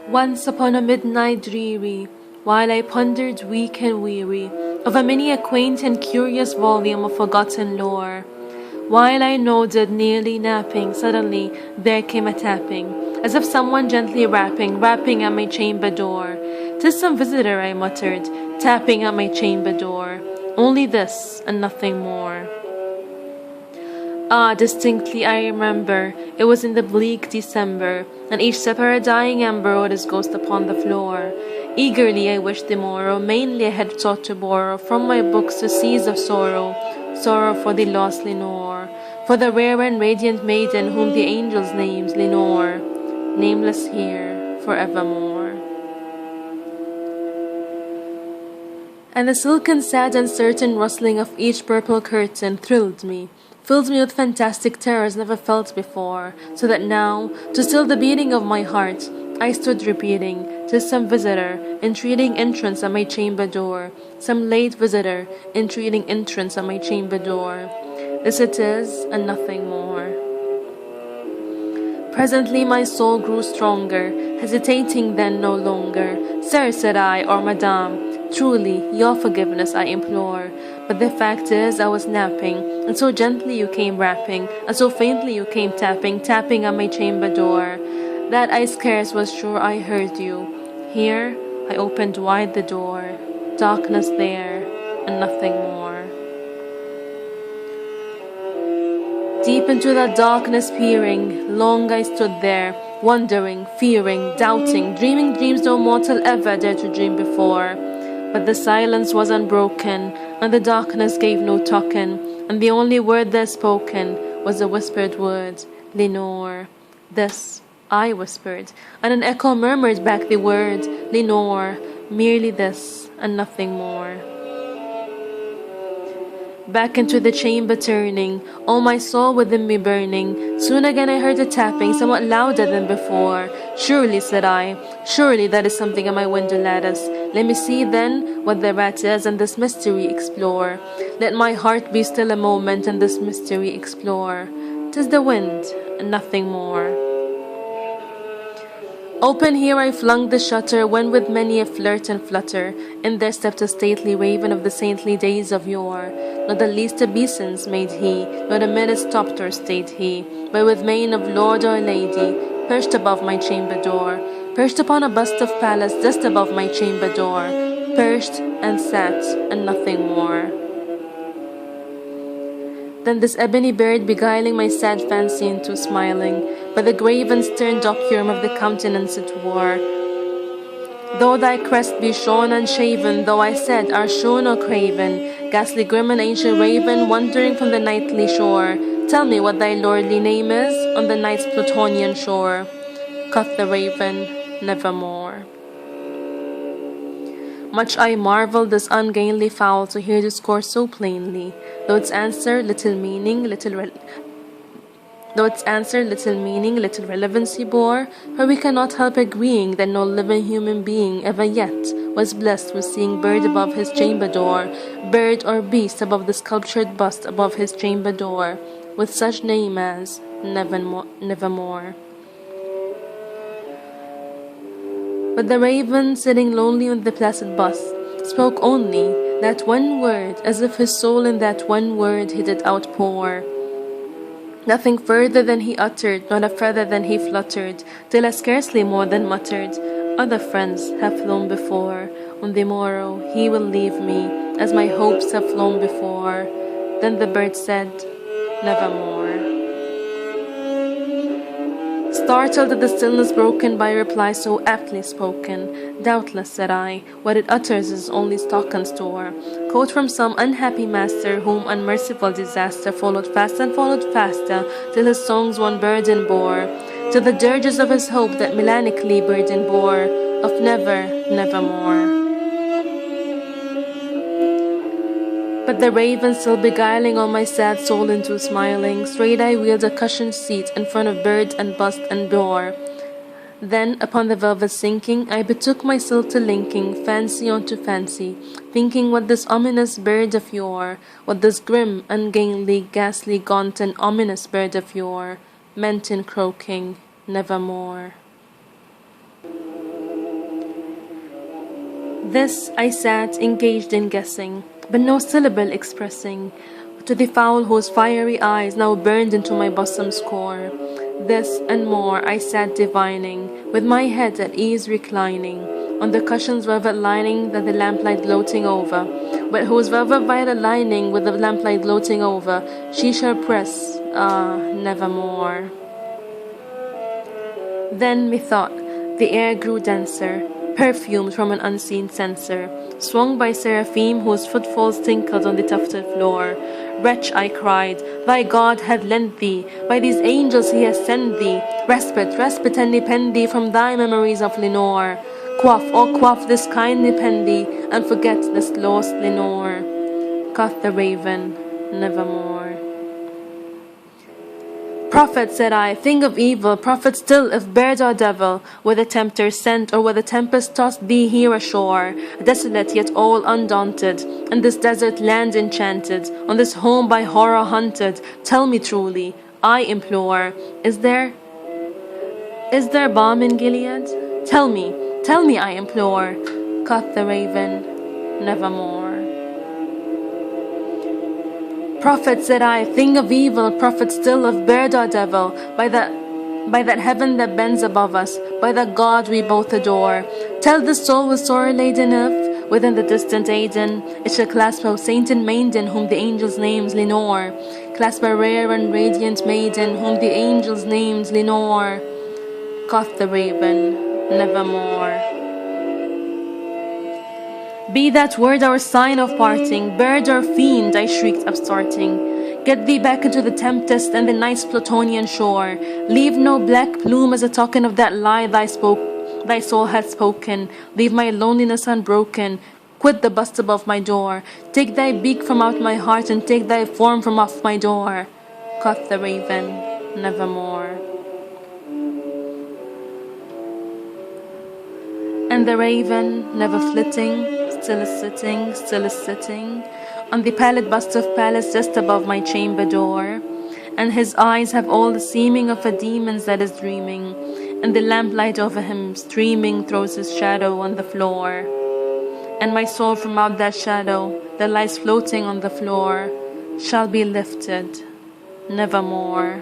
Once upon a midnight dreary, while I pondered weak and weary of a many a quaint and curious volume of forgotten lore, while I nodded, nearly napping, suddenly there came a tapping, as of someone gently rapping at my chamber door. "'Tis some visitor," I muttered, tapping at my chamber door. Only this, and nothing more. Ah, distinctly I remember, it was in the bleak December, and each separate dying ember wrote his ghost upon the floor. Eagerly I wished the morrow, mainly I had sought to borrow from my books the seas of sorrow, sorrow for the lost Lenore, for the rare and radiant maiden whom the angels names Lenore, nameless here forevermore. And the silken, sad, and certain rustling of each purple curtain thrilled me, filled me with fantastic terrors never felt before, so that now, to still the beating of my heart, I stood repeating, "'Tis some visitor, entreating entrance at my chamber door, some late visitor, entreating entrance at my chamber door. This it is, and nothing more." Presently my soul grew stronger, hesitating then no longer. "Sir," said I, "or Madame, truly, your forgiveness I implore. But the fact is, I was napping, and so gently you came rapping, and so faintly you came tapping at my chamber door, that I scarce was sure I heard you. Here I opened wide the door, darkness there, and nothing more." Deep into that darkness peering, long I stood there, wondering, fearing, doubting, dreaming dreams no mortal ever dared to dream before. But the silence was unbroken, and the darkness gave no token, and the only word there spoken was a whispered word, "Lenore." This I whispered, and an echo murmured back the word, "Lenore," merely this, and nothing more. Back into the chamber turning, all my soul within me burning, soon again I heard a tapping, somewhat louder than before. "Surely," said I, "surely that is something at my window lattice. Let me see then what thereat is, and this mystery explore. Let my heart be still a moment, and this mystery explore. 'Tis the wind, and nothing more." Open here I flung the shutter, when with many a flirt and flutter, in there stepped a stately raven of the saintly days of yore. Not the least obeisance made he, not a minute stopped or stayed he, but with mien of lord or lady, perched above my chamber door, perched upon a bust of Pallas just above my chamber door, perched and sat, and nothing more. Then this ebony bird beguiling my sad fancy into smiling, by the grave and stern decorum of the countenance it wore. "Though thy crest be shorn and shaven, though I said are shorn or craven, ghastly grim and ancient raven, wandering from the nightly shore, tell me what thy lordly name is on the night's Plutonian shore." Quoth the raven, "Nevermore." Much I marvelled this ungainly fowl to hear discourse so plainly, though its answer little meaning, little relevancy bore, for we cannot help agreeing that no living human being ever yet was blessed with seeing bird above his chamber door, bird or beast above the sculptured bust above his chamber door, with such name as Nevermore. But the raven, sitting lonely on the placid bust, spoke only that one word, as if his soul in that one word he did outpour. Nothing further than he uttered, not a feather than he fluttered, till I scarcely more than muttered, "Other friends have flown before. On the morrow he will leave me, as my hopes have flown before." Then the bird said, "Nevermore." Startled at the stillness broken by a reply so aptly spoken, "Doubtless," said I, "what it utters is only stock and store, caught from some unhappy master, whom unmerciful disaster followed fast and followed faster, till his songs one burden bore, till the dirges of his hope that melancholy burden bore, of never, nevermore." But the raven, still beguiling all my sad soul into smiling, straight I wheeled a cushioned seat in front of bird and bust and door. Then, upon the velvet sinking, I betook myself to linking fancy onto fancy, thinking what this ominous bird of yore, what this grim, ungainly, ghastly, gaunt, and ominous bird of yore, meant in croaking, "Nevermore." This I sat engaged in guessing, but no syllable expressing, to the fowl whose fiery eyes now burned into my bosom's core. This and more I sat divining, with my head at ease reclining, on the cushion's velvet lining that the lamplight gloating over, but whose velvet violet lining with the lamplight gloating over, she shall press, nevermore. Then methought the air grew denser, perfumed from an unseen censer, swung by seraphim whose footfalls tinkled on the tufted floor. Wretch, I cried, thy God hath lent thee, by these angels he has sent thee, respite, respite and nependi from thy memories of Lenore. Quaff, oh quaff this kind nependi, and forget this lost Lenore. Quoth the raven, nevermore. Prophet, said I, thing of evil, prophet still, if bird or devil, were the tempter sent, or were the tempest tossed thee here ashore, desolate yet all undaunted, in this desert land enchanted, on this home by horror hunted, tell me truly, I implore, is there balm in Gilead? Tell me, I implore. Quoth the raven, nevermore. Prophet, said I, thing of evil, prophet still, of bird or devil, by that heaven that bends above us, by that God we both adore. Tell this soul with sorrow laden if, within the distant Aden, it shall clasp a saint and maiden whom the angels names Lenore, clasp a rare and radiant maiden whom the angels names Lenore. Quoth the raven, nevermore. Be that word our sign of parting, bird or fiend, I shrieked upstarting. Get thee back into the tempest and the night's Plutonian shore. Leave no black plume as a token of that lie thy soul hath spoken. Leave my loneliness unbroken. Quit the bust above my door. Take thy beak from out my heart and take thy form from off my door. Quoth the raven, nevermore. And the raven, never flitting, still is sitting, on the pallid bust of Pallas just above my chamber door. And his eyes have all the seeming of a demon's that is dreaming, and the lamplight over him streaming throws his shadow on the floor. And my soul from out that shadow that lies floating on the floor shall be lifted, nevermore.